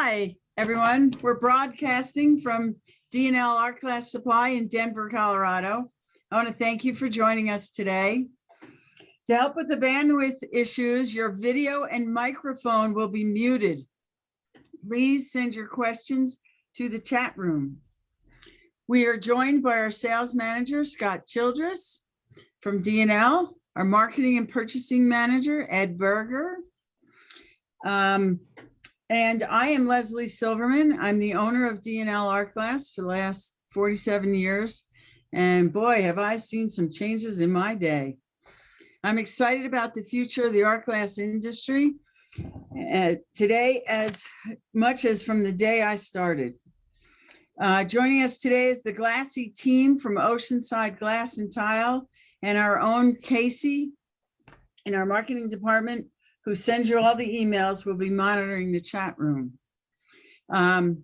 Hi, everyone. We're broadcasting from D&L Art Glass Supply in Denver, Colorado. I want to thank you for joining us today. To help with the bandwidth issues, your video and microphone will be muted. Please send your questions to the chat room. We are joined by our sales manager, Scott Childress from D&L, our marketing and purchasing manager, Ed Berger. And I am Leslie Silverman. I'm the owner of D&L Art Glass for the last 47 years. And boy, have I seen some changes in my day. I'm excited about the future of the art glass industry today as much as from the day I started. Joining us today is the Glassy team from Oceanside Glass and Tile and our own Casey in our marketing department, who sends you all the emails, will be monitoring the chat room.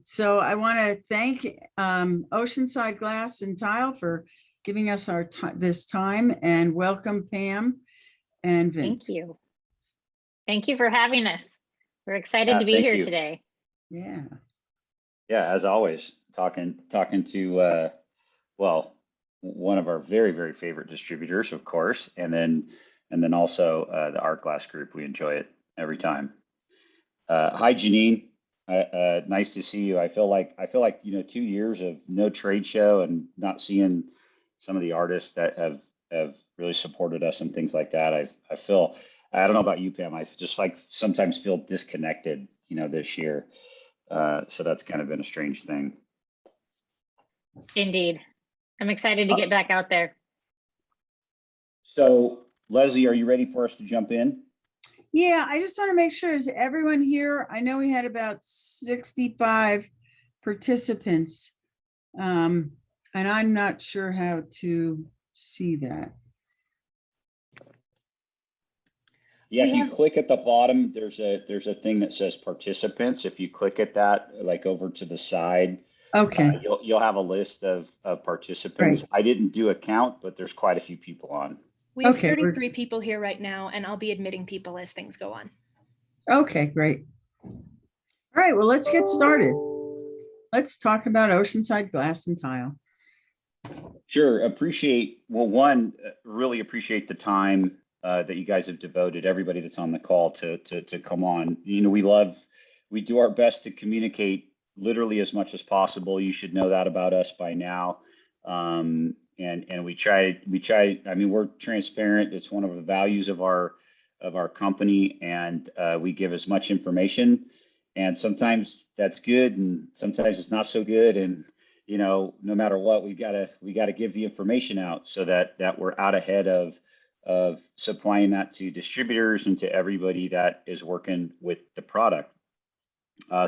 So I want to thank Oceanside Glass and Tile for giving us this time, and welcome Pam and Vince. Thank you. Thank you for having us. We're excited to be here today. Yeah. Yeah, as always, talking to well, one of our very, very favorite distributors, of course, and then also the Art Glass Group. We enjoy it every time. Hi, Janine. Nice to see you. I feel like 2 years of no trade show and not seeing some of the artists that have really supported us and things like that. I don't know about you, Pam. I just sometimes feel disconnected, this year. So that's kind of been a strange thing. Indeed. I'm excited to get back out there. So Leslie, are you ready for us to jump in? Yeah, I just want to make sure, is everyone here? I know we had about 65 participants, and I'm not sure how to see that. Yeah, if you click at the bottom, there's a thing that says participants. If you click at that, like over to the side, okay, you'll have a list of participants. Right. I didn't do a count, but there's quite a few people on. We have 33 people here right now, and I'll be admitting people as things go on. Okay, great. All right, well, let's get started. Let's talk about Oceanside Glass and Tile. Sure, really appreciate the time that you guys have devoted, everybody that's on the call to come on. We do our best to communicate literally as much as possible. You should know that about us by now. And we try, I mean, we're transparent. It's one of the values of our company, and we give as much information, and sometimes that's good and sometimes it's not so good. And, no matter what, we gotta give the information out so that we're out ahead of supplying that to distributors and to everybody that is working with the product.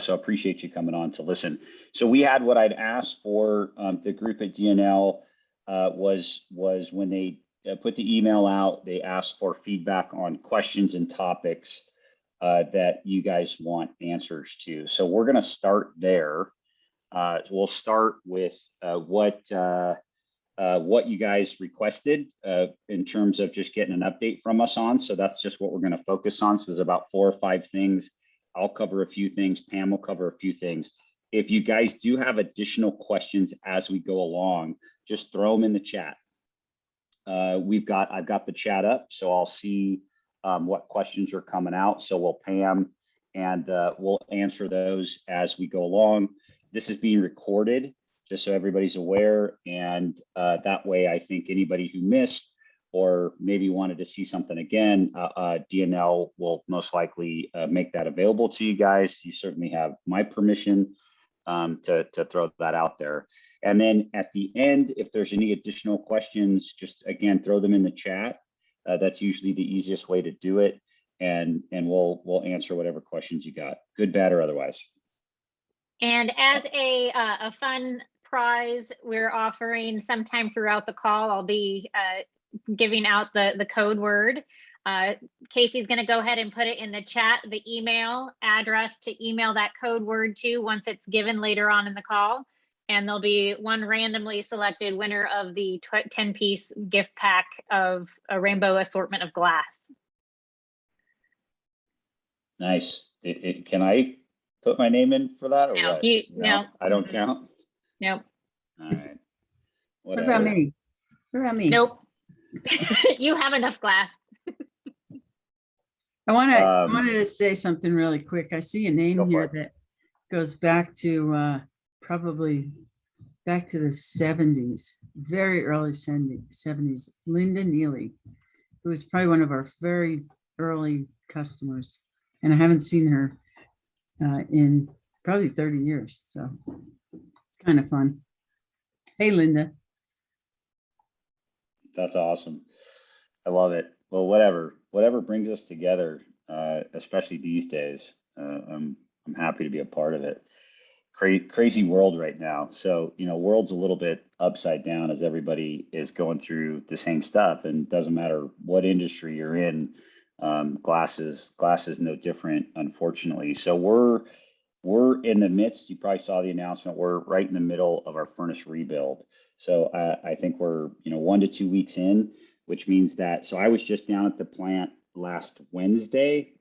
So I appreciate you coming on to listen. So we had what I'd asked for the group at D&L was when they put the email out, they asked for feedback on questions and topics that you guys want answers to. So we're going to start there. We'll start with what you guys requested in terms of just getting an update from us on. So that's just what we're going to focus on. So there's about 4 or 5 things. I'll cover a few things. Pam will cover a few things. If you guys do have additional questions as we go along, just throw them in the chat. I've got the chat up, so I'll see what questions are coming out. So we'll Pam, and we'll answer those as we go along. This is being recorded, just so everybody's aware. And that way, I think anybody who missed or maybe wanted to see something again, D&L will most likely make that available to you guys. You certainly have my permission to throw that out there. And then at the end, if there's any additional questions, just again, throw them in the chat. That's usually the easiest way to do it. And we'll answer whatever questions you got, good, bad, or otherwise. And as a fun prize, we're offering sometime throughout the call, I'll be giving out the code word. Casey's going to go ahead and put it in the chat, the email address to email that code word to once it's given later on in the call. And there'll be one randomly selected winner of the 10-piece gift pack of a rainbow assortment of glass. Nice. Can I put my name in for that or No, what? no. I don't Mm-mm. count. Nope. All right. What about Whatever. me? What about me? Nope. You have enough glass. I wanted to say something really quick. I see a name Go for here it. that goes back to probably back to the 70s, very early 70s. Linda Neely, who was probably one of our very early customers. And I haven't seen her in probably 30 years. So it's kind of fun. Hey, Linda. That's awesome. I love it. Well, whatever brings us together, especially these days, I'm happy to be a part of it. Crazy world right now. So, world's a little bit upside down as everybody is going through the same stuff, and doesn't matter what industry you're in. Glass is no different, unfortunately. So we're in the midst. You probably saw the announcement. We're right in the middle of our furnace rebuild. So I think we're 1 to 2 weeks in, which means that. So I was just down at the plant last Wednesday,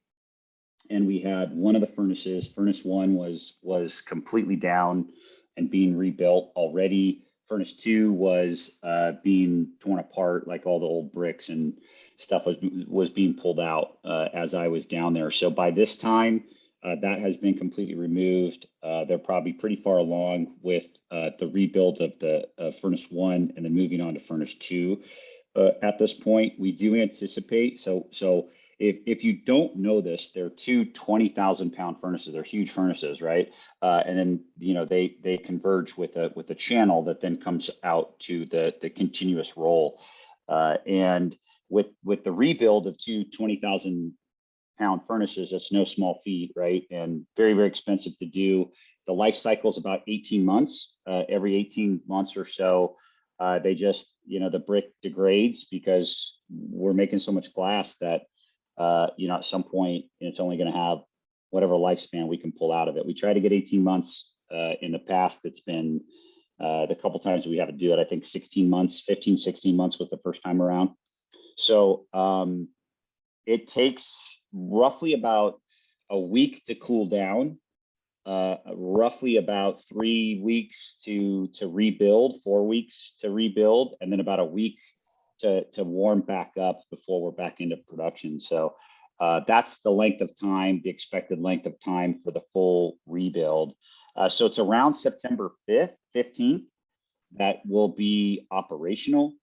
and we had one of the furnaces. Furnace 1 was completely down and being rebuilt already. Furnace 2 was being torn apart, like all the old bricks and stuff was being pulled out as I was down there. So by this time, that has been completely removed. They're probably pretty far along with the rebuild of the furnace 1 and then moving on to furnace 2. At this point, we do anticipate. So if you don't know this, they're two 20,000-pound furnaces. They're huge furnaces, right? And then they converge with a channel that then comes out to the continuous roll. And with the rebuild of two 20,000-pound furnaces, that's no small feat, right? And very, very expensive to do. The life cycle is about 18 months. Every 18 months or so, they just, the brick degrades because we're making so much glass that, at some point it's only going to have whatever lifespan we can pull out of it. We try to get 18 months. In the past, it's been the couple times we have to do it, I think 16 months, 15, 16 months was the first time around. So it takes roughly about a week to cool down, roughly about 3 weeks to rebuild, 4 weeks to rebuild, and then about a week to warm back up before we're back into production. So that's the length of time, the expected length of time for the full rebuild. So it's around September 15th that will be operational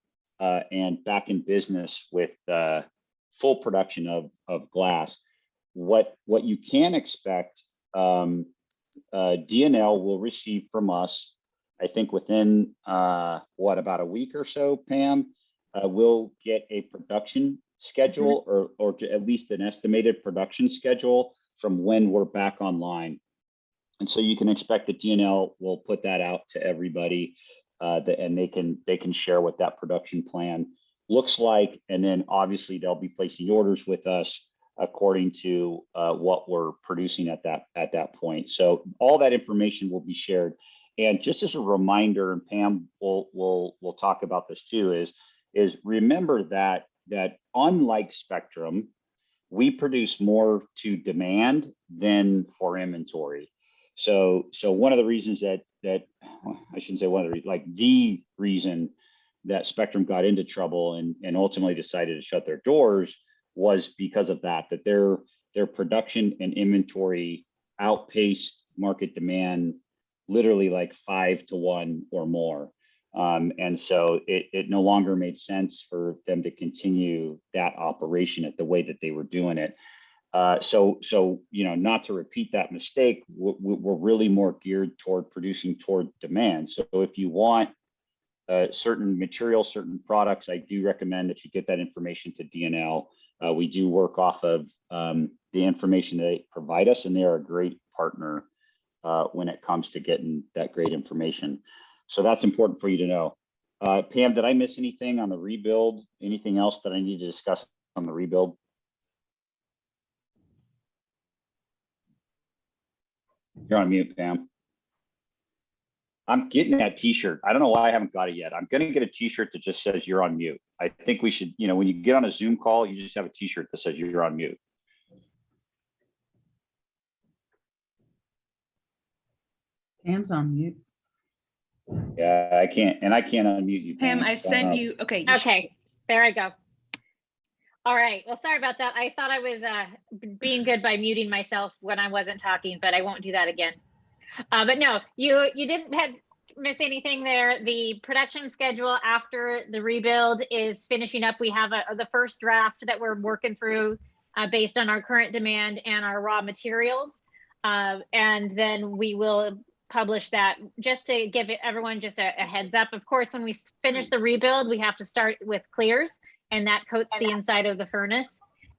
and back in business with full production of glass. What you can expect, D&L will receive from us, I think within about a week or so, Pam, we'll get a production schedule or at least an estimated production schedule from when we're back online. And so you can expect that D&L will put that out to everybody and they can share what that production plan looks like. And then obviously they'll be placing orders with us according to what we're producing at that point. So all that information will be shared. And just as a reminder, and Pam will talk about this too, is remember that unlike Spectrum, we produce more to demand than for inventory. So one of the reasons that I shouldn't say one of the reasons, like the reason that Spectrum got into trouble and ultimately decided to shut their doors was because of that their production and inventory outpaced market demand literally like 5 to 1 or more. And so it no longer made sense for them to continue that operation at the way that they were doing it. So not to repeat that mistake, we're really more geared toward producing toward demand. So if you want certain materials, certain products, I do recommend that you get that information to D&L. We do work off of the information they provide us, and they are a great partner when it comes to getting that great information. So that's important for you to know. Pam, did I miss anything on the rebuild? Anything else that I need to discuss on the rebuild? You're on mute, Pam. I'm getting that t-shirt. I don't know why I haven't got it yet. I'm going to get a t-shirt that just says you're on mute. I think we should, when you get on a Zoom call, you just have a t-shirt that says you're on mute. Pam's on mute. Yeah, I can't unmute you, Pam, Pam. I've So, sent you, okay. you should- Okay, there I go. All right, well, sorry about that. I thought I was being good by muting myself when I wasn't talking, but I won't do that again. But no, you didn't miss anything there. The production schedule after the rebuild is finishing up. We have the first draft that we're working through based on our current demand and our raw materials. And then we will publish that just to give everyone just a heads up. Of course, when we finish the rebuild, we have to start with clears, and that coats the inside of the furnace.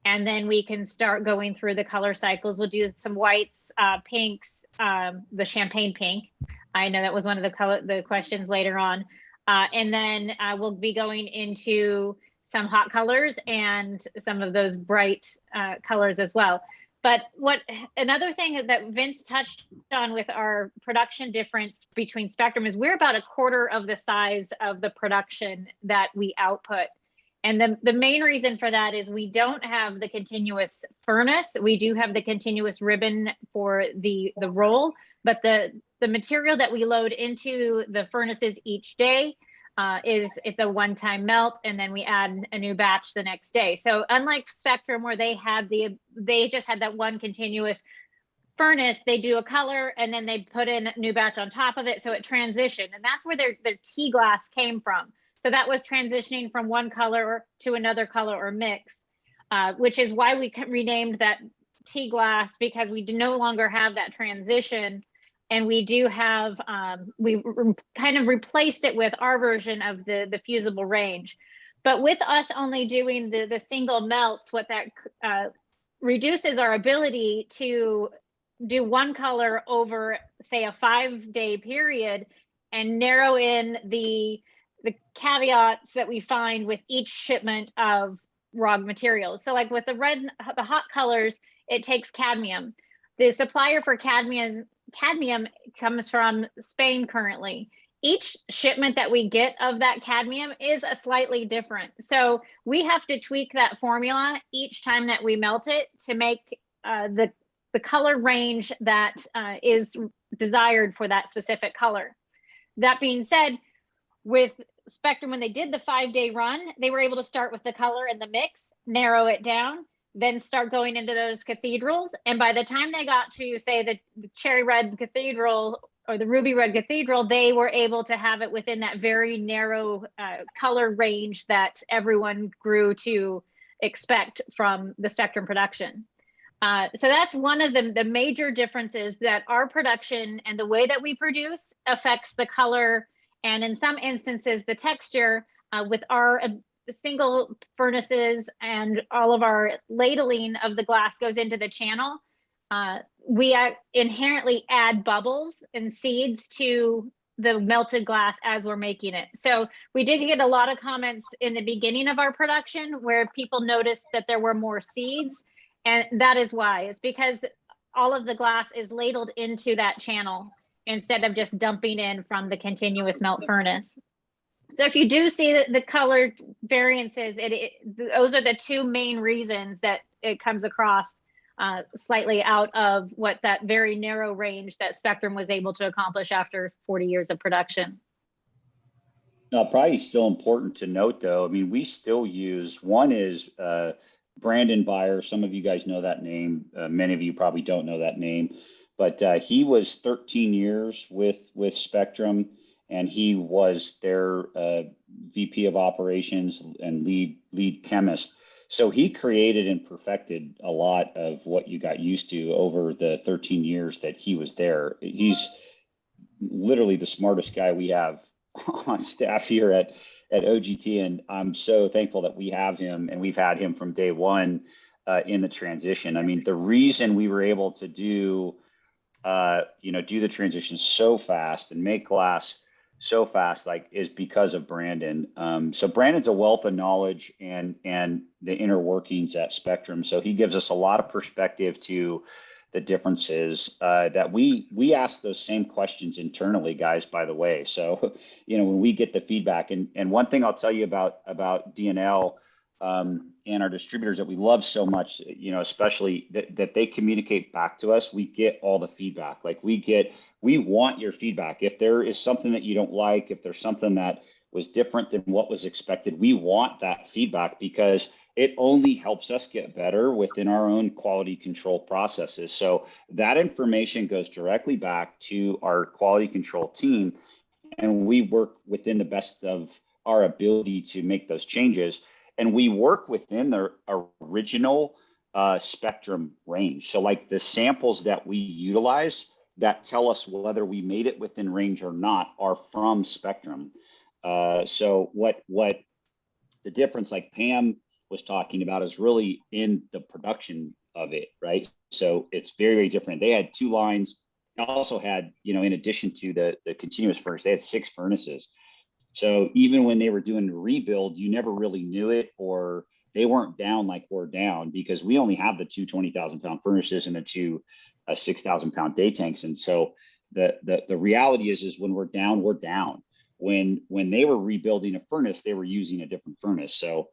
And then we can start going through the color cycles. We'll do some whites, pinks, the champagne pink. I know that was one of the questions later on. And then we'll be going into some hot colors and some of those bright colors as well. But another thing that Vince touched on with our production difference between Spectrum is we're about a quarter of the size of the production that we output. And the main reason for that is we don't have the continuous furnace. We do have the continuous ribbon for the roll, but the material that we load into the furnaces each day it's a one-time melt, and then we add a new batch the next day. So unlike Spectrum, where they just had that one continuous furnace, they do a color and then they put in a new batch on top of it, so it transitioned, and that's where their tea glass came from. So that was transitioning from one color to another color or mix, which is why we renamed that tea glass, because we no longer have that transition. And we do have, we kind of replaced it with our version of the fusible range. But with us only doing the single melts, what that reduces our ability to do one color over, say, a 5-day period and narrow in the caveats that we find with each shipment of raw materials. So like with the hot colors, it takes cadmium. The supplier for cadmium comes from Spain currently. Each shipment that we get of that cadmium is a slightly different. So we have to tweak that formula each time that we melt it to make the color range that is desired for that specific color. That being said, with Spectrum, when they did the 5-day run, they were able to start with the color and the mix, narrow it down, then start going into those cathedrals. And by the time they got to, say, the cherry red cathedral or the ruby red cathedral, they were able to have it within that very narrow color range that everyone grew to expect from the Spectrum production. So that's one of the major differences, that our production and the way that we produce affects the color, and in some instances, the texture. With our single furnaces and all of our ladling of the glass goes into the channel, we inherently add bubbles and seeds to the melted glass as we're making it. So we did get a lot of comments in the beginning of our production where people noticed that there were more seeds, and that is why. It's because all of the glass is ladled into that channel instead of just dumping in from the continuous melt furnace. So if you do see the color variances, those are the two main reasons that it comes across slightly out of what that very narrow range that Spectrum was able to accomplish after 40 years of production. Now, probably still important to note, though, I mean, we still use, one is Brandon Beyer. Some of you guys know that name. Many of you probably don't know that name, but he was 13 years with Spectrum, and he was their VP of operations and lead chemist. So he created and perfected a lot of what you got used to over the 13 years that he was there. He's literally the smartest guy we have on staff here at OGT, and I'm so thankful that we have him, and we've had him from day one in the transition. I mean, the reason we were able to do the transition so fast and make glass so fast, is because of Brandon. So Brandon's a wealth of knowledge and the inner workings at Spectrum. So he gives us a lot of perspective to the differences that we ask those same questions internally, guys, by the way. So, when we get the feedback, and one thing I'll tell you about D&L, and our distributors that we love so much, you know, especially that they communicate back to us. We get all the feedback. Like we want your feedback. If there is something that you don't like, if there's something that was different than what was expected, we want that feedback because it only helps us get better within our own quality control processes. So that information goes directly back to our quality control team, and we work within the best of our ability to make those changes. And we work within the original spectrum range. So like the samples that we utilize that tell us whether we made it within range or not are from spectrum. So what the difference, like Pam was talking about, is really in the production of it, right? So it's very, very different. They had 2 lines. They also had, you know, in addition to the continuous furnace, they had 6 furnaces. So even when they were doing the rebuild, you never really knew it, or they weren't down like we're down, because we only have the 2 20,000-pound furnaces and the 2 6,000-pound day tanks. And so the reality is when we're down, we're down. When they were rebuilding a furnace, they were using a different furnace. So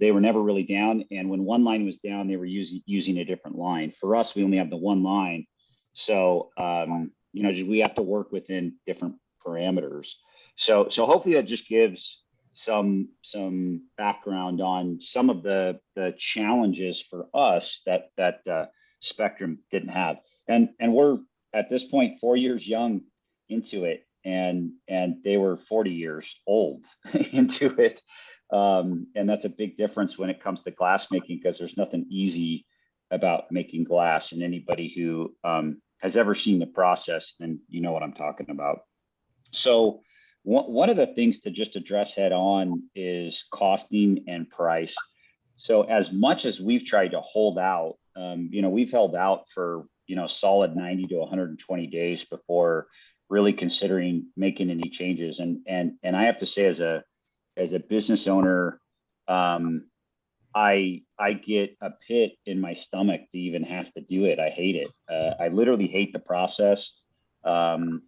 they were never really down. And when one line was down, they were using a different line. For us, we only have the one line. So, you know, we have to work within different parameters. So hopefully that just gives some background on some of the challenges for us that Spectrum didn't have. And we're at this point 4 years young into it, and they were 40 years old into it. And that's a big difference when it comes to glass making, because there's nothing easy about making glass. And anybody who has ever seen the process, then you know what I'm talking about. So one of the things to just address head on is costing and price. So as much as we've tried to hold out, you know, we've held out for, you know, solid 90 to 120 days before really considering making any changes. And I have to say, as a business owner, I get a pit in my stomach to even have to do it. I hate it. I literally hate the process. And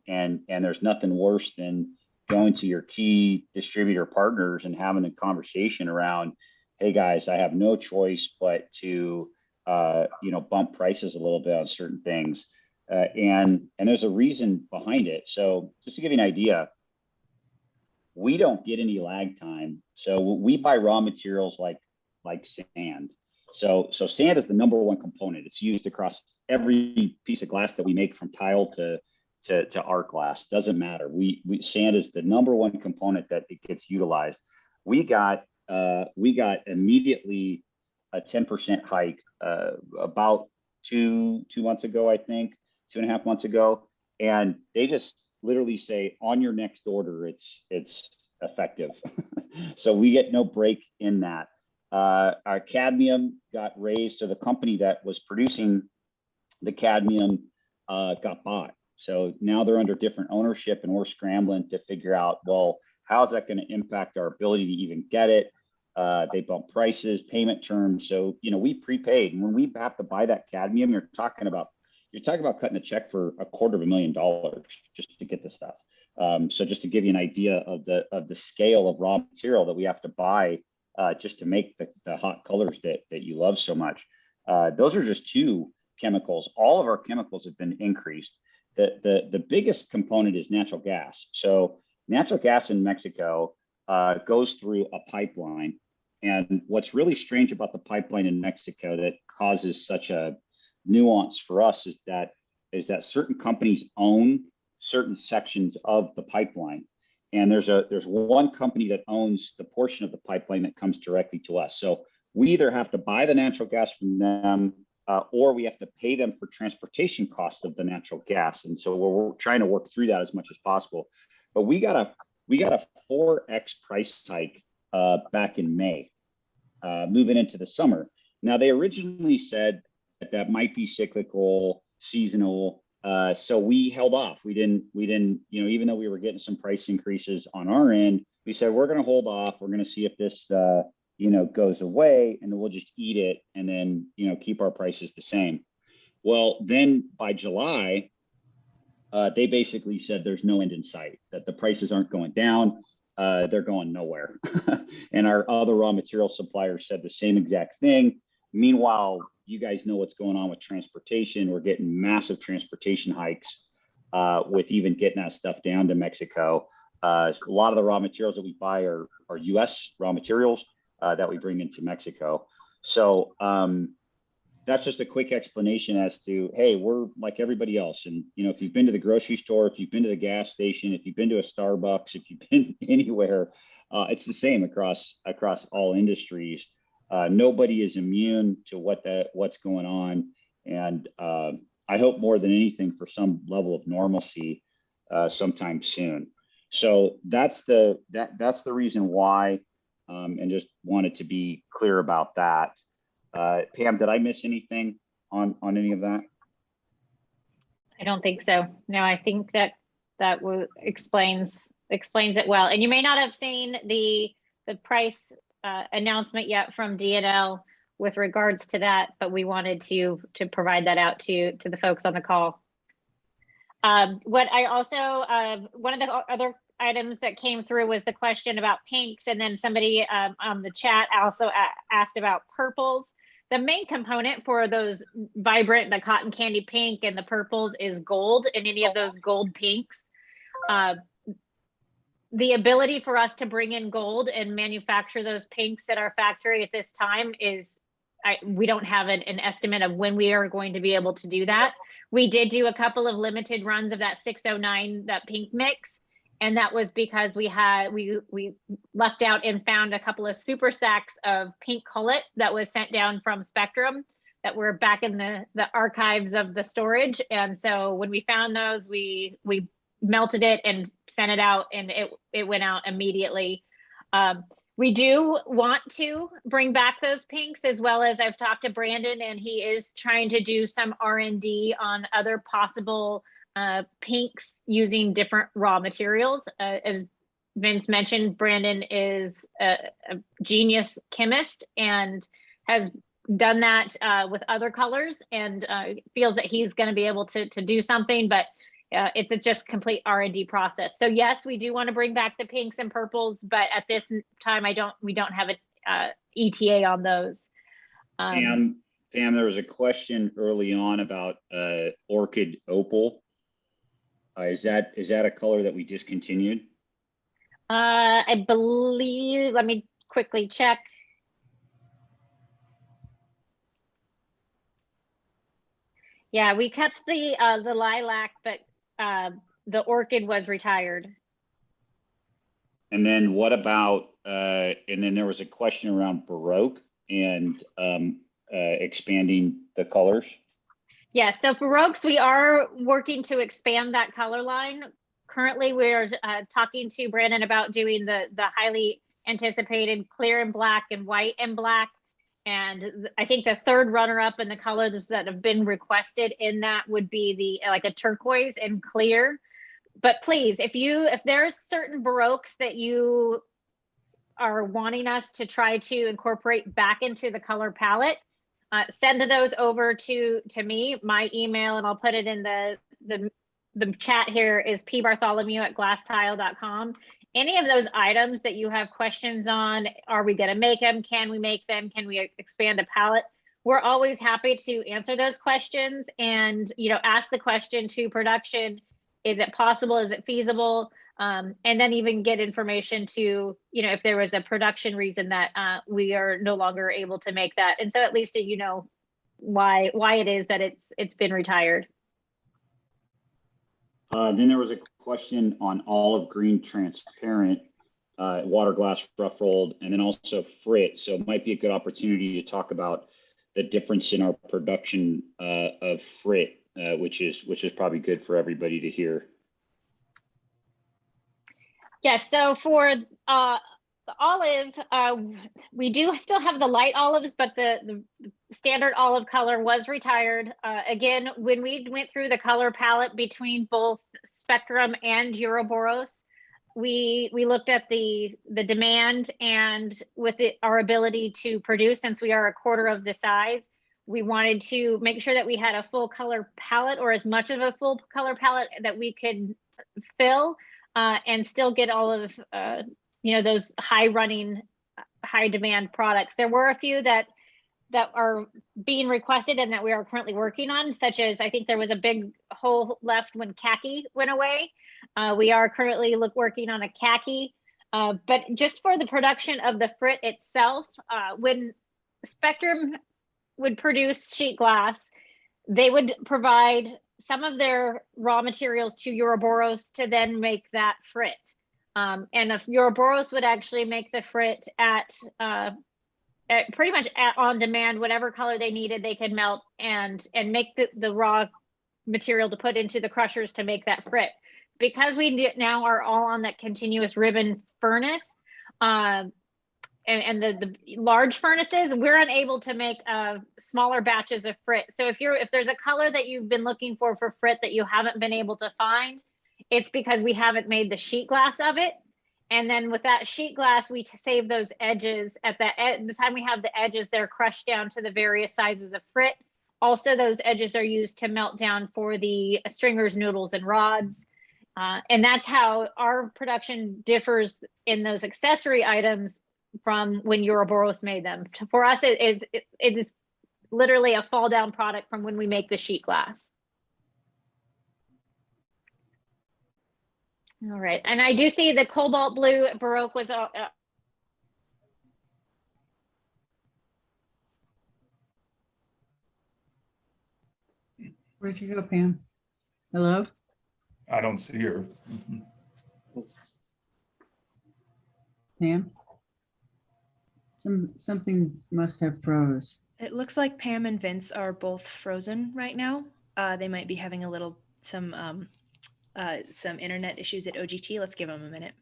there's nothing worse than going to your key distributor partners and having a conversation around, hey guys, I have no choice but to, you know, bump prices a little bit on certain things. And there's a reason behind it. So just to give you an idea, we don't get any lag time. So we buy raw materials like sand. So sand is the #1 component. It's used across every piece of glass that we make, from tile to art glass. Doesn't matter. Sand is the #1 component that it gets utilized. We got immediately a 10% hike about two months ago, I think, 2.5 months ago, and they just literally say, on your next order, it's effective. So we get no break in that. Our cadmium got raised. So the company that was producing the cadmium got bought. So now they're under different ownership, and we're scrambling to figure out, well, how's that going to impact our ability to even get it? They bump prices, payment terms. So, you know, we prepaid, and when we have to buy that cadmium, you're talking about cutting a check for $250,000 just to get the stuff. So just to give you an idea of the scale of raw material that we have to buy just to make the hot colors that you love so much. Those are just 2 chemicals. All of our chemicals have been increased. The biggest component is natural gas. So natural gas in Mexico goes through a pipeline. And what's really strange about the pipeline in Mexico that causes such a nuance for us is that certain companies own certain sections of the pipeline. And there's one company that owns the portion of the pipeline that comes directly to us. So we either have to buy the natural gas from them, or we have to pay them for transportation costs of the natural gas. And so we're trying to work through that as much as possible. But we got a 4x price hike back in May, moving into the summer. Now, they originally said that might be cyclical, seasonal. So we held off. We didn't, you know, even though we were getting some price increases on our end, we said, we're going to hold off. We're going to see if this, you know, goes away, and then we'll just eat it and then, you know, keep our prices the same. Well, then by July, they basically said there's no end in sight, that the prices aren't going down. they're going nowhere. And our other raw material suppliers said the same exact thing. Meanwhile, you guys know what's going on with transportation. We're getting massive transportation hikes with even getting that stuff down to Mexico. A lot of the raw materials that we buy are US raw materials that we bring into Mexico. So that's just a quick explanation as to, hey, we're like everybody else. And, you know, if you've been to the grocery store, if you've been to the gas station, if you've been to a Starbucks, if you've been anywhere, it's the same across all industries. Nobody is immune to what's going on. And I hope more than anything for some level of normalcy sometime soon. So that's the reason why, and just wanted to be clear about that. Pam, did I miss anything on any of that? I don't think so. No, I think that explains it well. And you may not have seen the price announcement yet from D&L with regards to that, but we wanted to provide that out to the folks on the call. What I also, one of the other items that came through was the question about pinks, and then somebody on the chat also asked about purples. The main component for those vibrant, the cotton candy pink and the purples, is gold, and any of those gold pinks. The ability for us to bring in gold and manufacture those pinks at our factory at this time is, we don't have an estimate of when we are going to be able to do that. We did do a couple of limited runs of that 609, that pink mix. And that was because we lucked out and found a couple of super sacks of pink cullet that was sent down from Spectrum that were back in the archives of the storage. And so when we found those, we melted it and sent it out, and it went out immediately. We do want to bring back those pinks, as well as I've talked to Brandon, and he is trying to do some R&D on other possible pinks using different raw materials. As Vince mentioned, Brandon is a genius chemist and has done that with other colors, and feels that he's going to be able to do something, but it's a just complete R&D process. So yes, we do want to bring back the pinks and purples, but at this time, we don't have an ETA on those. Pam, there was a question early on about orchid opal. Is that a color that we discontinued? I believe, let me quickly check. Yeah, we kept the lilac, but the orchid was retired. And then what about, and then there was a question around Baroque and expanding the colors. Yeah, so Baroques, we are working to expand that color line. Currently, we're talking to Brandon about doing the highly anticipated clear and black and white and black. And I think the third runner-up in the colors that have been requested in that would be like a turquoise and clear. But please, if there's certain Baroques that you are wanting us to try to incorporate back into the color palette, send those over to me. My email, and I'll put it in the chat here, is pbartholomew@glasstile.com. Any of those items that you have questions on, are we going to make them? Can we make them? Can we expand a palette? We're always happy to answer those questions and, ask the question to production. Is it possible? Is it feasible? And then even get information to, if there was a production reason that we are no longer able to make that. And so at least you know why it is that it's been retired. Then there was a question on olive green transparent, water glass rough rolled, and then also frit. So it might be a good opportunity to talk about the difference in our production of frit, which is probably good for everybody to hear. Yes, so for the olive, we do still have the light olives, but the standard olive color was retired. Again, when we went through the color palette between both Spectrum and Uroboros, we looked at the demand, and with our ability to produce, since we are a quarter of the size, we wanted to make sure that we had a full color palette, or as much of a full color palette that we could fill, and still get all of those high running, high demand products. There were a few that are being requested and that we are currently working on, such as, I think there was a big hole left when khaki went away. We are currently working on a khaki, but just for the production of the frit itself, when Spectrum would produce sheet glass, they would provide some of their raw materials to Ouroboros to then make that frit. And if Ouroboros would actually make the frit at pretty much on demand, whatever color they needed, they could melt and make the raw material to put into the crushers to make that frit. Because we now are all on that continuous ribbon furnace, and the large furnaces, we're unable to make smaller batches of frit. So if there's a color that you've been looking for frit that you haven't been able to find, it's because we haven't made the sheet glass of it. And then with that sheet glass, we save those edges at the time we have the edges, they're crushed down to the various sizes of frit. Also, those edges are used to melt down for the stringers, noodles, and rods. And that's how our production differs in those accessory items from when Ouroboros made them. For us, it is literally a fall down product from when we make the sheet glass. All right, and I do see the cobalt blue Baroque was Where'd you go, Pam? Hello? I don't see her. Pam? Something must have froze. It looks like Pam and Vince are both frozen right now. They might be having some internet issues at OGT. Let's give them a minute.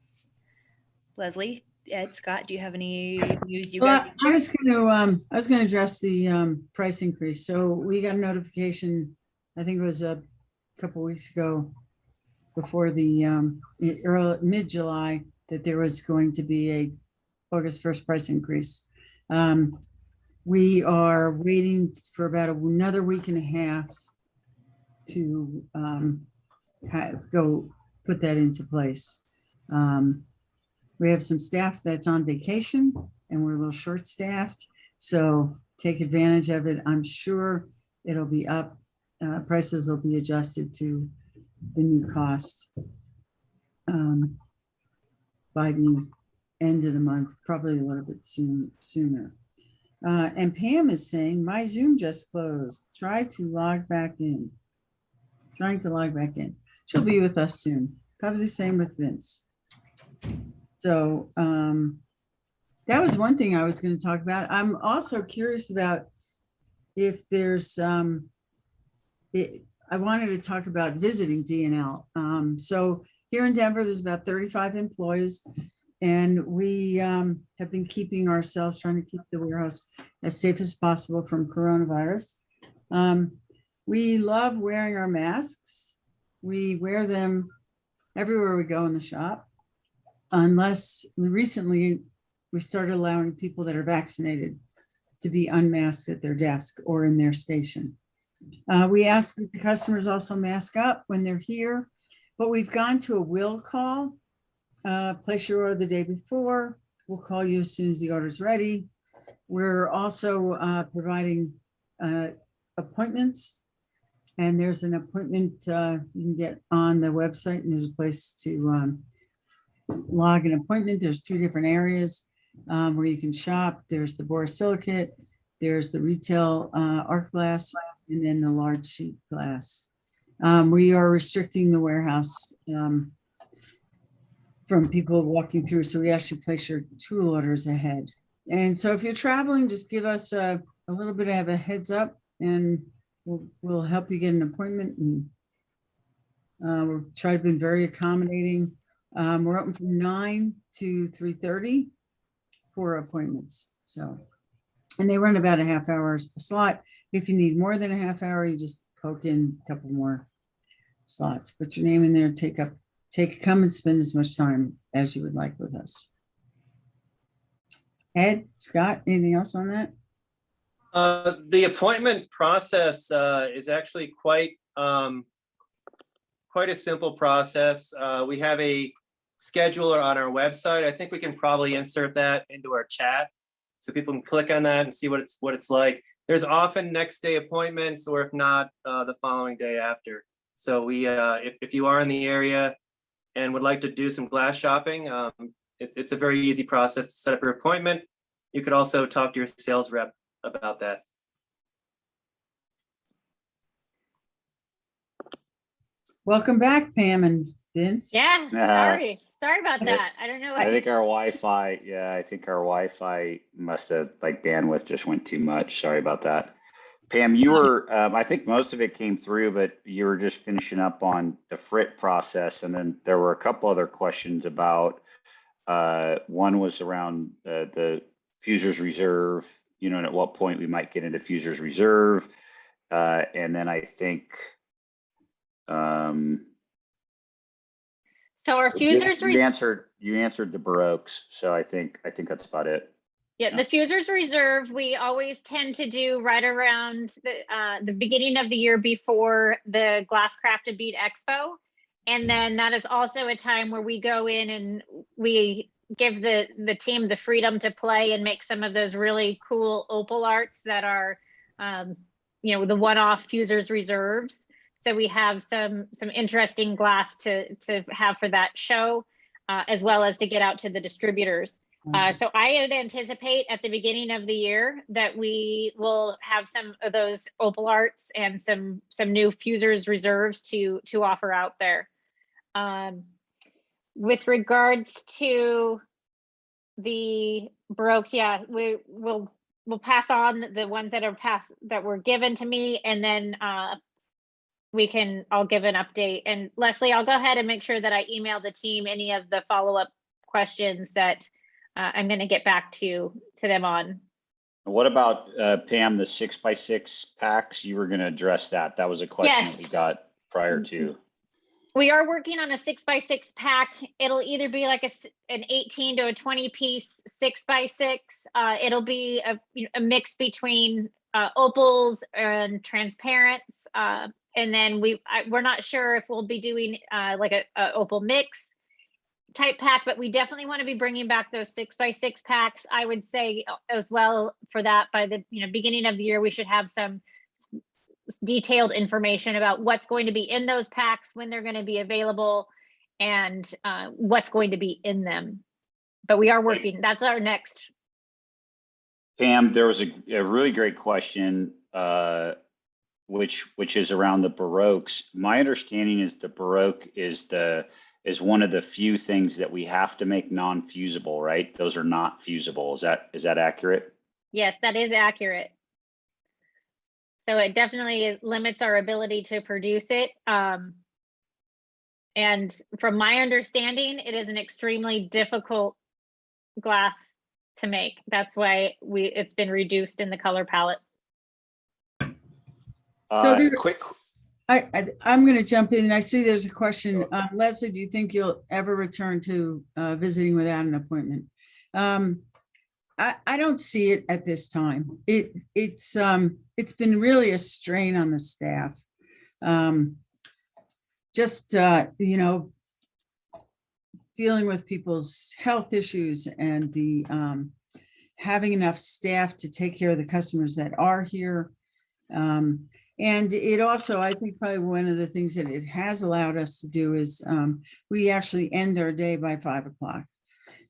Leslie, Ed, Scott, do you have any news you guys? I was going to address the price increase. So we got a notification, I think it was a couple weeks ago, before the mid-July, that there was going to be a August 1st price increase. We are waiting for about another week and a half to go put that into place. We have some staff that's on vacation and we're a little short-staffed, so take advantage of it. I'm sure it'll be up. Prices will be adjusted to the new cost by the end of the month, probably a little bit sooner. And Pam is saying, my Zoom just closed. Try to log back in. Trying to log back in. She'll be with us soon. Probably the same with Vince. So that was one thing I was going to talk about. I'm also curious about if there's, I wanted to talk about visiting D&L. So here in Denver, there's about 35 employees, and we have been keeping ourselves, trying to keep the warehouse as safe as possible from coronavirus. We love wearing our masks. We wear them everywhere we go in the shop, unless recently we started allowing people that are vaccinated to be unmasked at their desk or in their station. We ask that the customers also mask up when they're here, but we've gone to a will call. Place your order the day before. We'll call you as soon as the order's ready. We're also providing appointments, and there's an appointment you can get on the website, and there's a place to log an appointment. There's 2 different areas where you can shop. There's the borosilicate, there's the retail art glass, and then the large sheet glass. We are restricting the warehouse from people walking through, so we actually place your tool orders ahead. And so if you're traveling, just give us a little bit of a heads up, and we'll help you get an appointment. And we'll try to be very accommodating. We're open from 9 to 3:30 for appointments. So, and they run about a half hour a slot. If you need more than a half hour, you just poke in a couple more slots. Put your name in there. Come and spend as much time as you would like with us. Ed, Scott, anything else on that? The appointment process is actually quite a simple process. We have a scheduler on our website. I think we can probably insert that into our chat so people can click on that and see what it's like. There's often next day appointments, or if not, the following day after. So we, if you are in the area and would like to do some glass shopping, it's a very easy process to set up your appointment. You could also talk to your sales rep about that. Welcome back, Pam and Vince. Yeah, sorry about that. I don't know. I think our Wi-Fi, I think our Wi-Fi must have, like, bandwidth just went too much. Sorry about that. Pam, you were, I think most of it came through, but you were just finishing up on the FRIT process. And then there were a couple other questions about, one was around the Fusers Reserve, and at what point we might get into Fusers Reserve. And then I think, So our Fusers you answered the Baroques, so I think that's about it. Yeah, the Fusers Reserve, we always tend to do right around the beginning of the year before the Glass Crafted Bead Expo. And then that is also a time where we go in and we give the team the freedom to play and make some of those really cool opal arts that are, the one-off Fusers Reserves. So we have some interesting glass to have for that show, as well as to get out to the distributors. So I would anticipate at the beginning of the year that we will have some of those opal arts and some new Fusers Reserves to offer out there. With regards to the Baroques, we'll pass on the ones that were given to me, and then I'll give an update. And Leslie, I'll go ahead and make sure that I email the team any of the follow-up questions that I'm going to get back to them on. What about Pam, the 6x6 packs? You were going to address that. That was a question that we got prior to. We are working on a 6x6 pack. It'll either be like an 18 to a 20 piece 6x6. It'll be a mix between opals and transparents. And then we're not sure if we'll be doing like a opal mix type pack, but we definitely want to be bringing back those 6x6 packs. I would say as well for that by the beginning of the year, we should have some detailed information about what's going to be in those packs, when they're going to be available, and what's going to be in them. But we are working. That's our next. Pam, there was a really great question, which is around the Baroques. My understanding is the Baroque is one of the few things that we have to make non-fusible, right? Those are not fusible. Is that accurate? Yes, that is accurate. So it definitely limits our ability to produce it. And from my understanding, it is an extremely difficult glass to make. That's why it's been reduced in the color palette. So quick. I'm going to jump in, and I see there's a question. Leslie, do you think you'll ever return to visiting without an appointment? I don't see it at this time. It's been really a strain on the staff. Dealing with people's health issues and the having enough staff to take care of the customers that are here. And it also, I think probably one of the things that it has allowed us to do is we actually end our day by 5 o'clock.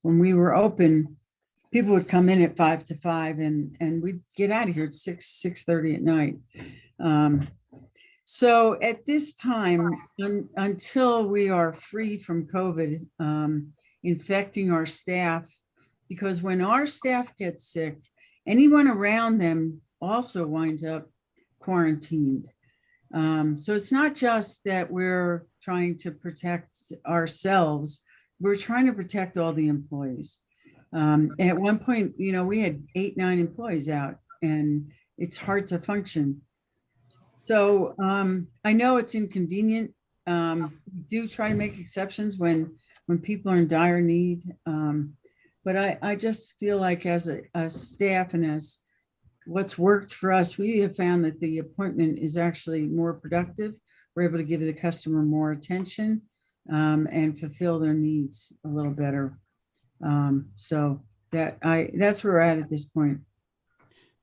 When we were open, people would come in at 5 to 5 and we'd get out of here at 6:30 at night. So at this time, until we are free from COVID infecting our staff, because when our staff gets sick, anyone around them also winds up quarantined. So it's not just that we're trying to protect ourselves, we're trying to protect all the employees. At one point, we had 8, 9 employees out, and it's hard to function. So I know it's inconvenient. We do try to make exceptions when people are in dire need. But I just feel like as a staff and as what's worked for us, we have found that the appointment is actually more productive. We're able to give the customer more attention. and fulfill their needs a little better. So that's where we're at this point.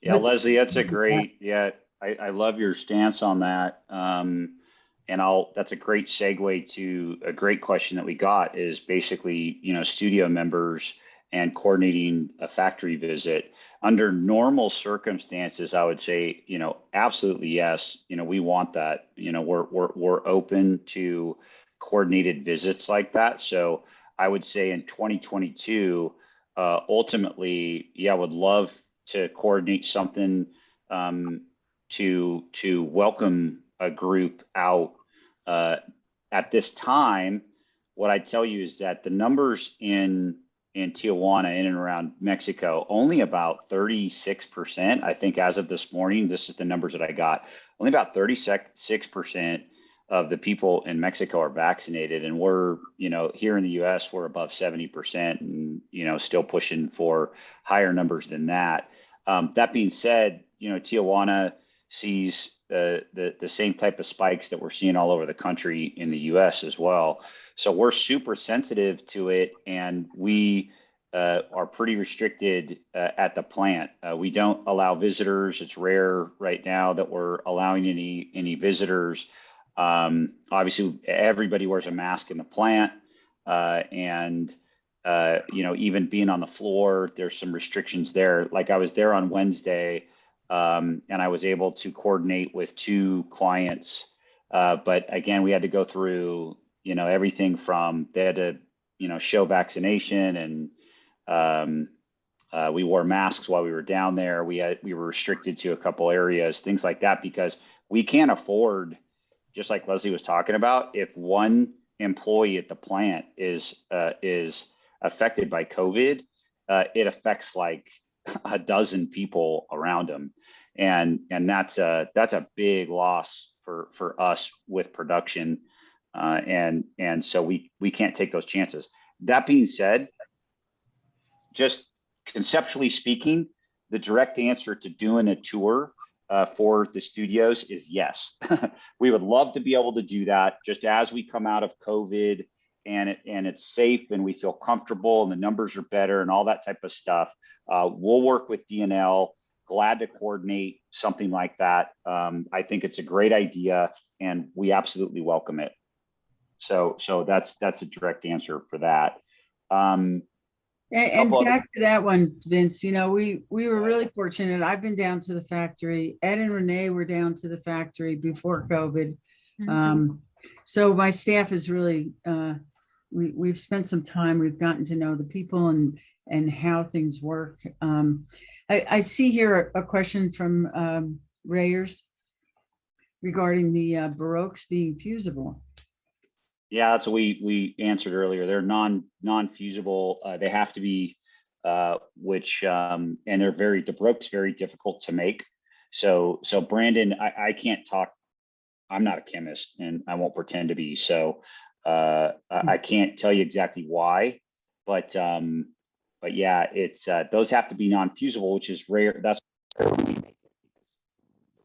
Yeah, But- Leslie, that's a great, yeah, I love your stance on that. And that's a great segue to a great question that we got is basically, studio members and coordinating a factory visit. Under normal circumstances, I would say, absolutely yes. We want that. We're open to coordinated visits like that. So I would say in 2022, ultimately, yeah, I would love to coordinate something to welcome a group out. At this time, what I tell you is that the numbers in Tijuana, in and around Mexico, only about 36%. I think as of this morning, this is the numbers that I got. Only about 36% of the people in Mexico are vaccinated, and we're, here in the U.S., we're above 70%, and still pushing for higher numbers than that. That being said, Tijuana sees the same type of spikes that we're seeing all over the country in the U.S. as well. So we're super sensitive to it, and we are pretty restricted at the plant. We don't allow visitors. It's rare right now that we're allowing any visitors. Obviously, everybody wears a mask in the plant, and even being on the floor, there's some restrictions there. Like I was there on Wednesday, and I was able to coordinate with 2 clients. But again, we had to go through, everything from they had to, show vaccination, and we wore masks while we were down there. We were restricted to a couple areas, things like that, because we can't afford, just like Leslie was talking about, if one employee at the plant is affected by COVID, it affects like a dozen people around them. And that's a big loss for us with production. And so we can't take those chances. That being said, just conceptually speaking, the direct answer to doing a tour for the studios is yes. We would love to be able to do that just as we come out of COVID and it's safe and we feel comfortable and the numbers are better and all that type of stuff. We'll work with D&L. Glad to coordinate something like that. I think it's a great idea and we absolutely welcome it. So that's a direct answer for that. And back to that one, Vince, we were really fortunate. I've been down to the factory. Ed and Renee were down to the factory before COVID. Mm-hmm. So my staff is really, we've spent some time, we've gotten to know the people and how things work. I see here a question from Rayers regarding the Baroques being fusible. Yeah, that's what we answered earlier. They're non-fusible. They have to be, and the Baroque's very difficult to make. So Brandon, I can't talk. I'm not a chemist, and I won't pretend to be. So I can't tell you exactly why, but yeah, it's those have to be non-fusible, which is rare. That's where we make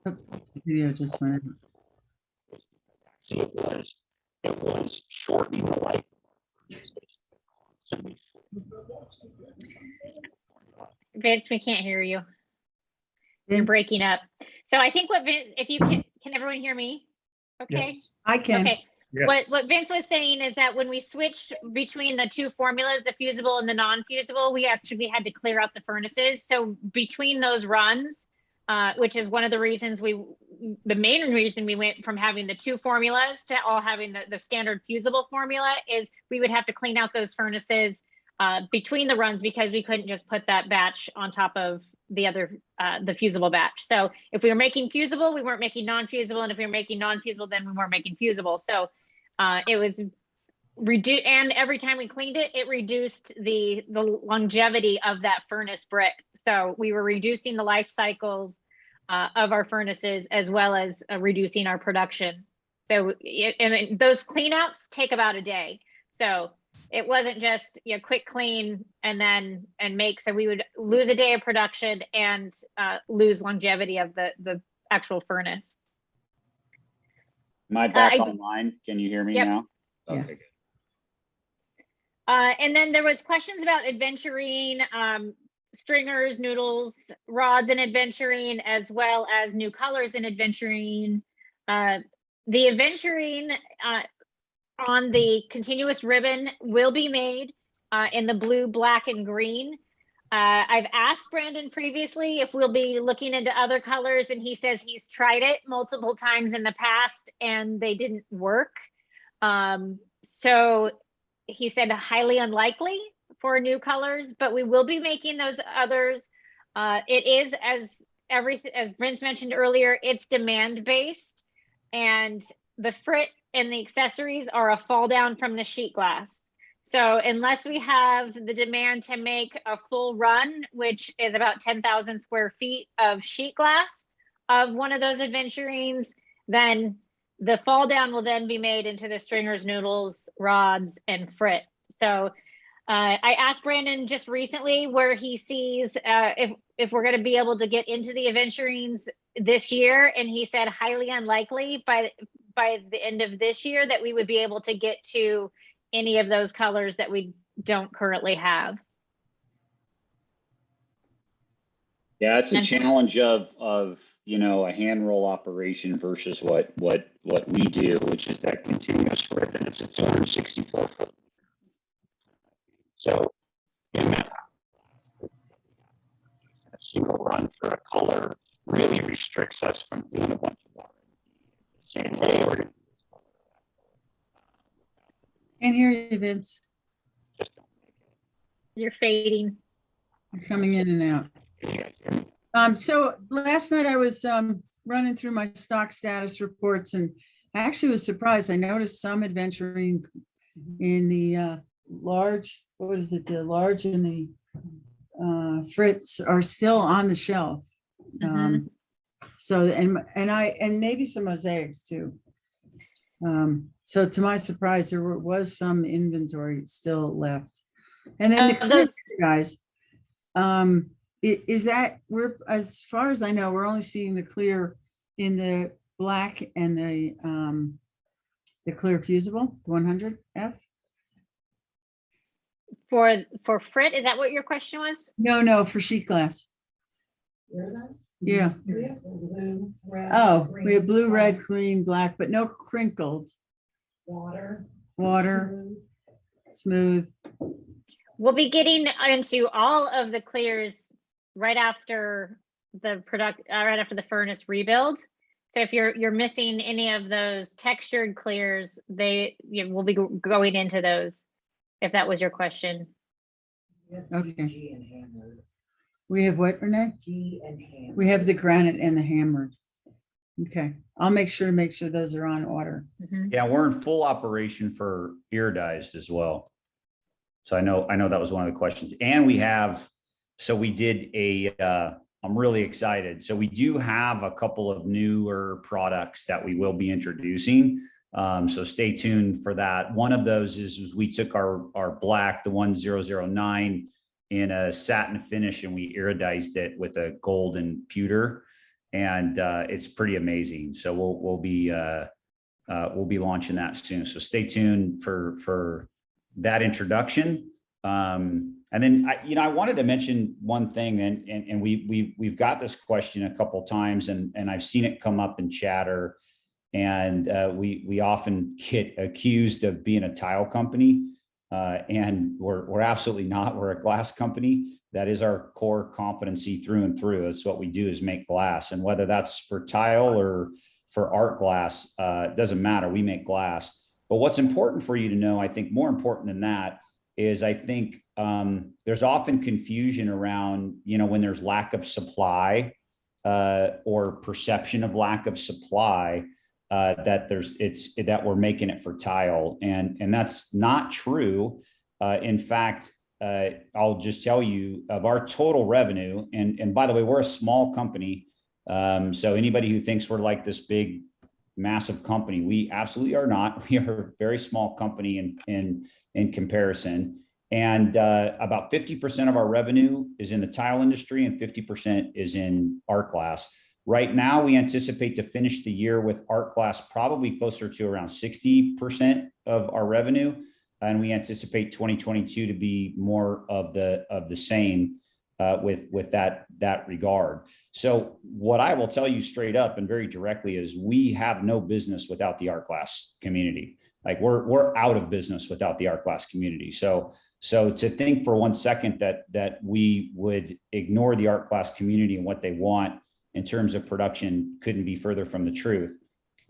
it. Video just went. It was shortening the life. Vince, we can't hear you. You're breaking up. So I think if you can everyone hear me? Okay. Yes. I can. Okay. Yes. What Vince was saying is that when we switched between the 2 formulas, the fusible and the non-fusible, we actually had to clear out the furnaces. So between those runs, which is one of the reasons the main reason we went from having the 2 formulas to all having the standard fusible formula is we would have to clean out those furnaces between the runs because we couldn't just put that batch on top of the other, the fusible batch. So if we were making fusible, we weren't making non-fusible. And if we were making non-fusible, then we weren't making fusible. So it was reduced. And every time we cleaned it, it reduced the longevity of that furnace brick. So we were reducing the life cycles of our furnaces as well as reducing our production. So those cleanouts take about a day. So it wasn't just quick clean and make. So we would lose a day of production and lose longevity of the actual furnace. Am I back online? Can you hear me Yep. now? Yeah. Okay, good. And then there was questions about adventurine, stringers, noodles, rods and adventurine, as well as new colors in adventurine. The adventurine on the continuous ribbon will be made in the blue, black, and green. I've asked Brandon previously if we'll be looking into other colors, and he says he's tried it multiple times in the past and they didn't work. So he said highly unlikely for new colors, but we will be making those others. It is, as Vince mentioned earlier, it's demand based, and the frit and the accessories are a fall down from the sheet glass. So unless we have the demand to make a full run, which is about 10,000 square feet of sheet glass of one of those adventurines, then the fall down will then be made into the stringers, noodles, rods, and frit. So I asked Brandon just recently where he sees if we're going to be able to get into the adventurines this year, and he said highly unlikely by the end of this year that we would be able to get to any of those colors that we don't currently have. Yeah, it's a challenge of you know, a hand roll operation versus what we do, which is that continuous ribbon. It's a 264 foot. So in that a single run for a color really restricts us from doing a bunch of the same way or Can't hear you, Vince. just don't make it. You're fading. You're coming in and out. Can you guys hear me? So last night I was running through my stock status reports, and I actually was surprised. I noticed some adventuring in the large, what is it? The large and the frits are still on the shelf. So and maybe some mosaics too. So to my surprise, there was some inventory still left. And then the clear guys, is that as far as I know, we're only seeing the clear in the black and the clear fusible 100F. For frit, is that what your question was? No, for sheet glass. Yeah. We have blue, red. Oh, green, we have blue, black, red, green, black, but no crinkled. Water. Water, smooth. We'll be getting into all of the clears right after the right after the furnace rebuild. So if you're missing any of those textured clears, we'll be going into those, if that was your question. Okay. G and hammered. We have what, Renee? G and hammered. We have the granite and the hammered. Okay, I'll make sure those are on order. Yeah, we're in full operation for iridized as well. So I know that was one of the questions. And we have, so we did I'm really excited. So we do have a couple of newer products that we will be introducing. So stay tuned for that. One of those is we took our black, the 1009, in a satin finish, and we iridized it with a golden pewter, and it's pretty amazing. So we'll be launching that soon. So stay tuned for that introduction. And then I wanted to mention one thing, and we've got this question a couple times, and I've seen it come up in chatter, and we often get accused of being a tile company, and we're absolutely not. We're a glass company. That is our core competency through and through. That's what we do, is make glass, and whether that's for tile or for art glass, it doesn't matter. We make glass. But what's important for you to know, I think more important than that, is I think there's often confusion around, when there's lack of supply or perception of lack of supply, that we're making it for tile, and that's not true. In fact, I'll just tell you, of our total revenue, and by the way, we're a small company, so anybody who thinks we're like this big, massive company, we absolutely are not. We are a very small company in comparison. And about 50% of our revenue is in the tile industry and 50% is in art glass. Right now, we anticipate to finish the year with art glass probably closer to around 60% of our revenue, and we anticipate 2022 to be more of the same with that regard. So what I will tell you straight up and very directly is we have no business without the art glass community. Like we're out of business without the art glass community. So to think for 1 second that we would ignore the art glass community and what they want in terms of production couldn't be further from the truth.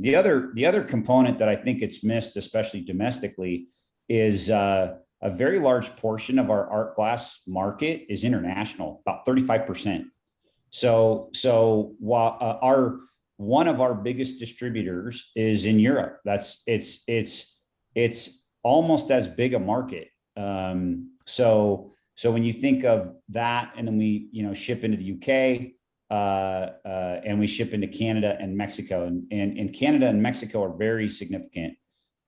The other component that I think it's missed, especially domestically, is a very large portion of our art glass market is international, about 35%. So while one of our biggest distributors is in Europe, it's almost as big a market. So when you think of that, and then we ship into the UK, and we ship into Canada and Mexico, and Canada and Mexico are very significant.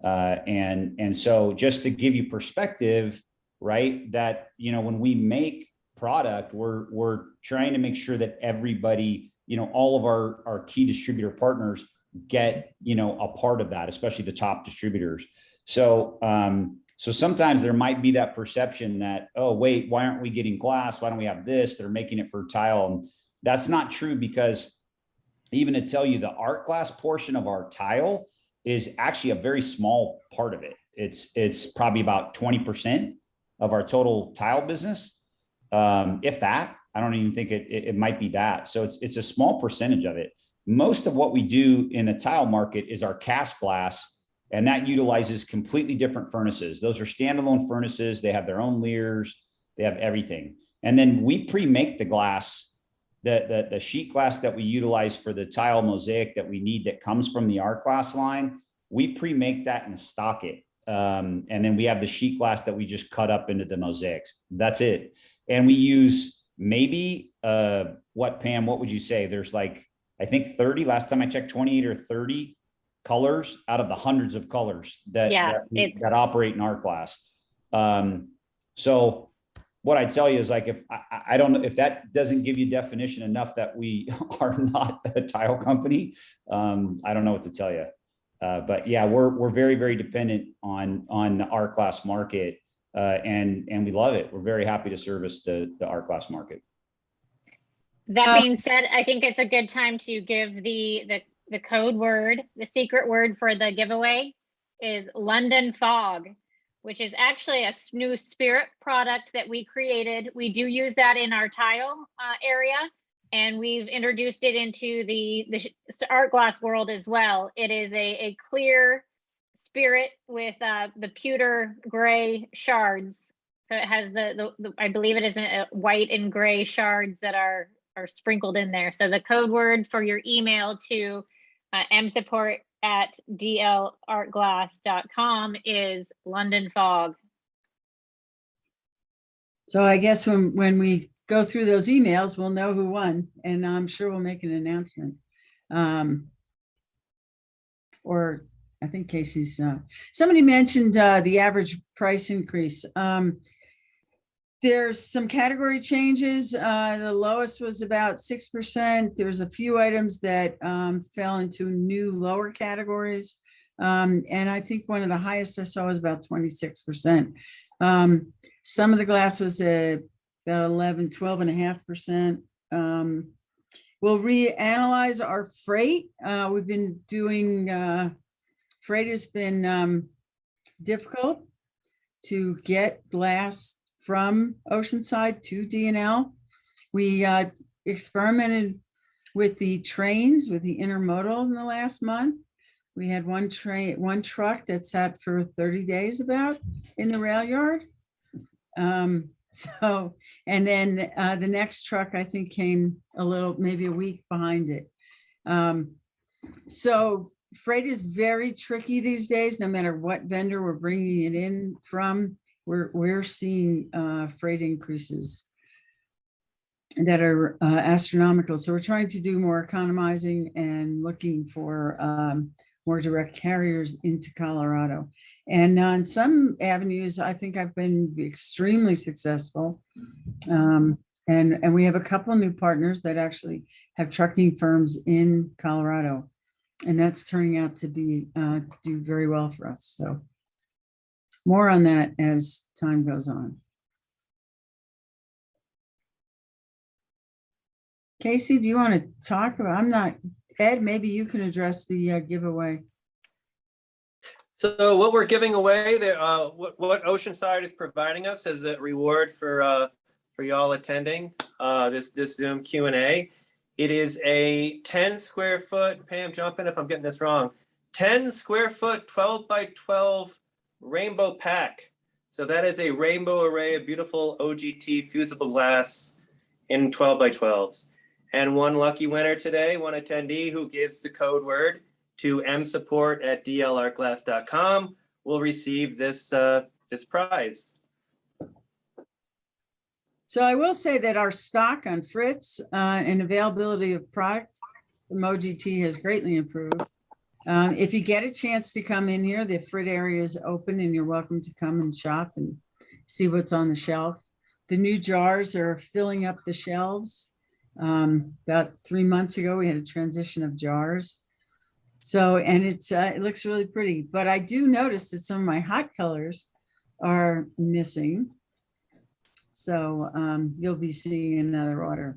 And so just to give you perspective, right, that, when we make product, we're trying to make sure that everybody, all of our key distributor partners get, a part of that, especially the top distributors. So sometimes there might be that perception that, oh, wait, why aren't we getting glass? Why don't we have this? They're making it for tile. And that's not true, because even to tell you, the art glass portion of our tile is actually a very small part of it. It's probably about 20% of our total tile business. If that, I don't even think it might be that. So it's a small percentage of it. Most of what we do in the tile market is our cast glass, and that utilizes completely different furnaces. Those are standalone furnaces. They have their own leers. They have everything. And then we pre-make the glass, the sheet glass that we utilize for the tile mosaic that we need that comes from the art glass line. We pre-make that and stock it. And then we have the sheet glass that we just cut up into the mosaics. That's it. And we use maybe, Pam, what would you say? There's like, I think 30, last time I checked, 28 or 30 colors out of the hundreds of colors that operate in art glass. So what I tell you is, like, if I don't know if that doesn't give you definition enough that we are not a tile company, I don't know what to tell you. But yeah, we're very, very dependent on the art glass market, and we love it. We're very happy to service the art glass market. That being said, I think it's a good time to give the code word. The secret word for the giveaway is London Fog, which is actually a new spirit product that we created. We do use that in our tile area, and we've introduced it into the art glass world as well. It is a clear spirit with the pewter gray shards. So it has the I believe it is a white and gray shards that are sprinkled in there. So the code word for your email to msupport@dlartglass.com is London Fog. So I guess when we go through those emails, we'll know who won, and I'm sure we'll make an announcement. Or I think Casey's, somebody mentioned the average price increase. There's some category changes. The lowest was about 6%. There's a few items that fell into new lower categories. And I think one of the highest I saw was about 26%. Some of the glass was about 12.5%. We'll reanalyze our freight. We've been doing, freight has been difficult to get glass from Oceanside to D&L. We experimented with the trains, with the intermodal in the last month. We had one truck that sat for 30 days about in the rail yard. And then the next truck, I think, came maybe a week behind it. So freight is very tricky these days, no matter what vendor we're bringing it in from. We're seeing freight increases that are astronomical. So we're trying to do more economizing and looking for more direct carriers into Colorado. And on some avenues, I think I've been extremely successful. And we have a couple of new partners that actually have trucking firms in Colorado. And that's turning out to be do very well for us. So more on that as time goes on. Casey, do you want to talk about, I'm not, Ed, maybe you can address the giveaway. So what we're giving away, what Oceanside is providing us as a reward for y'all attending this Zoom Q&A. It is a 10 square foot, Pam, jump in if I'm getting this wrong, 10 square foot, 12 by 12 rainbow pack. So that is a rainbow array of beautiful OGT fusible glass in 12 by 12s. And one lucky winner today, one attendee who gives the code word to msupport@dlartglass.com will receive this prize. So I will say that our stock on Fritz and availability of product from OGT has greatly improved. If you get a chance to come in here, the Frit area is open and you're welcome to come and shop and see what's on the shelf. The new jars are filling up the shelves. About 3 months ago, we had a transition of jars. So, and it looks really pretty, but I do notice that some of my hot colors are missing. So you'll be seeing another order.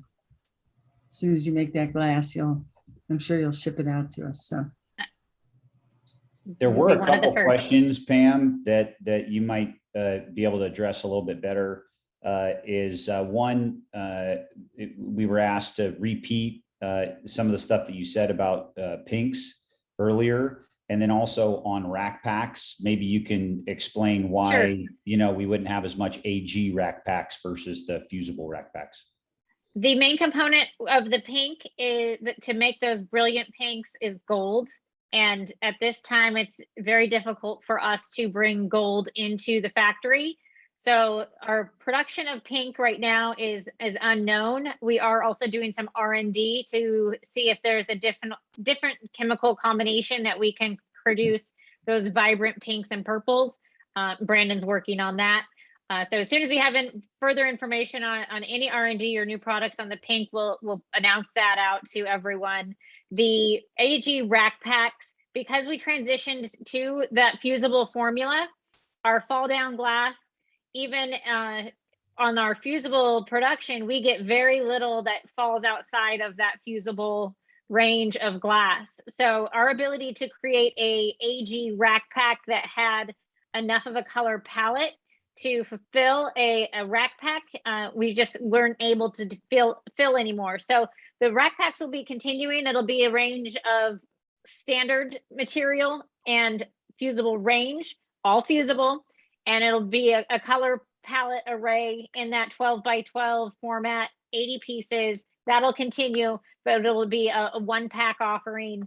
As soon as you make that glass, I'm sure you'll ship it out to us, so. There were Be a one of the couple first. questions, Pam, that you might be able to address a little bit better. One, we were asked to repeat some of the stuff that you said about pinks earlier, and then also on rack packs. Maybe you can explain why, Sure. we wouldn't have as much AG rack packs versus the fusible rack packs. The main component of the pink is to make those brilliant pinks is gold. And at this time, it's very difficult for us to bring gold into the factory. So our production of pink right now is unknown. We are also doing some R&D to see if there's a different chemical combination that we can produce those vibrant pinks and purples. Brandon's working on that. So as soon as we have further information on any R&D or new products on the pink, we'll announce that out to everyone. The AG rack packs, because we transitioned to that fusible formula, our fall down glass, even on our fusible production, we get very little that falls outside of that fusible range of glass. So our ability to create a AG rack pack that had enough of a color palette to fulfill a rack pack, we just weren't able to fill anymore. So the rack packs will be continuing. It'll be a range of standard material and fusible range, all fusible, and it'll be a color palette array in that 12 by 12 format, 80 pieces. That'll continue, but it'll be a one pack offering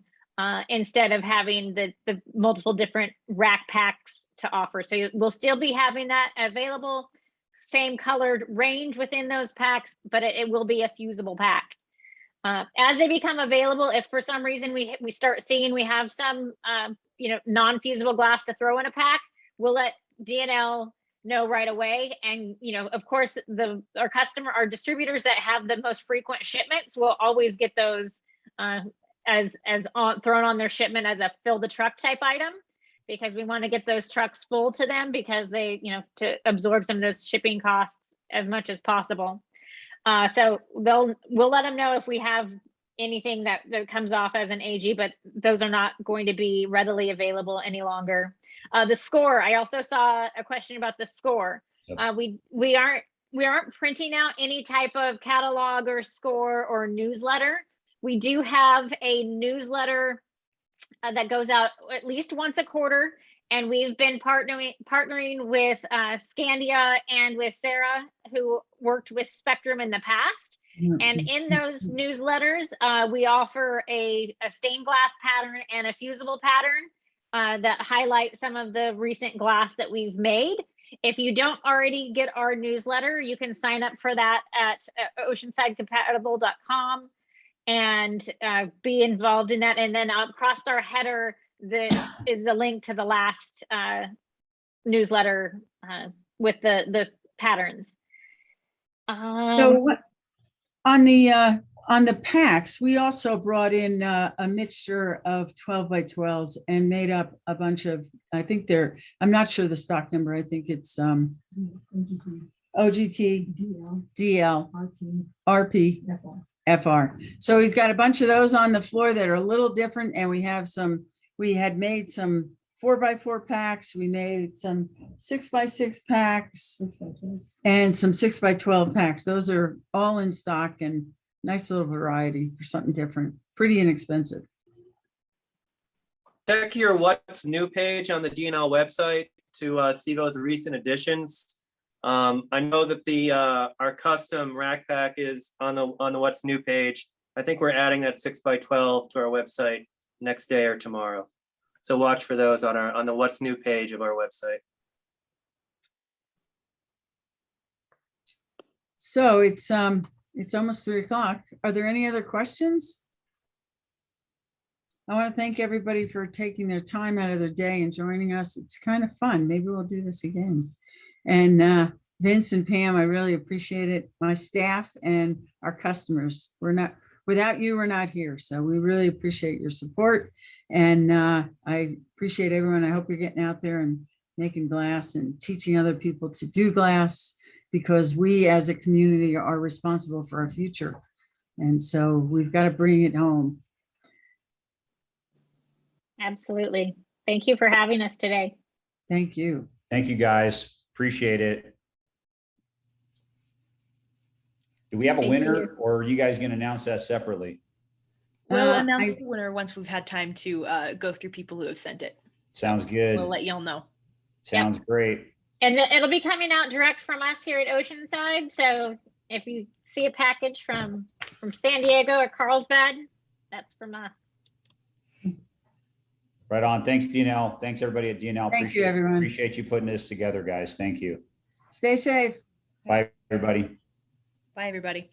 instead of having the multiple different rack packs to offer. So we'll still be having that available, same colored range within those packs, but it will be a fusible pack. As they become available, if for some reason we start seeing we have some non-fusible glass to throw in a pack, we'll let D&L know right away. And of course, our distributors that have the most frequent shipments will always get those thrown on their shipment as a fill the truck type item, because we want to get those trucks full to them, because they to absorb some of those shipping costs as much as possible. So we'll let them know if we have anything that comes off as an AG, but those are not going to be readily available any longer. The score, I also saw a question about the score. Yep. We aren't printing out any type of catalog or score or newsletter. We do have a newsletter that goes out at least once a quarter, and we've been partnering with Scandia and with Sarah, who worked with Spectrum in the past. And in those newsletters, we offer a stained glass pattern and a fusible pattern that highlight some of the recent glass that we've made. If you don't already get our newsletter, you can sign up for that at oceansidecompatible.com and be involved in that. And then across our header, is the link to the last newsletter with the patterns. So what, on the On the packs, we also brought in a mixture of 12 by 12s and made up a bunch of, I think I'm not sure the stock number. I think it's OGT, DL, RP, FR. So we've got a bunch of those on the floor that are a little different, and we had made some 4x4 packs. We made some 6x6 packs and some 6x12 packs. Those are all in stock and nice little variety for something different, pretty inexpensive. Check your what's new page on the D&L website to see those recent additions. I know that our custom rack pack is on the what's new page. I think we're adding that 6x12 to our website next day or tomorrow. So watch for those on the what's new page of our website. So it's almost 3 o'clock. Are there any other questions? I want to thank everybody for taking their time out of their day and joining us. It's kind of fun. Maybe we'll do this again. And Vince and Pam, I really appreciate it. My staff and our customers. Without you, we're not here. So we really appreciate your support. And I appreciate everyone. I hope you're getting out there and making glass and teaching other people to do glass, because we as a community are responsible for our future. And so we've got to bring it home. Absolutely. Thank you for having us today. Thank you. Thank you, guys. Appreciate it. Do we have a Thank winner, you. or are you guys going to announce that separately? We'll Uh, announce I- the winner once we've had time to go through people who have sent it. Sounds good. We'll let y'all know. Sounds great. And it'll be coming out direct from us here at Oceanside. So if you see a package from San Diego or Carlsbad, that's from us. Right on. Thanks, D&L. Thanks, everybody at D&L. Thank you, everyone. Appreciate you putting this together, guys. Thank you. Stay safe. Bye, everybody. Bye, everybody.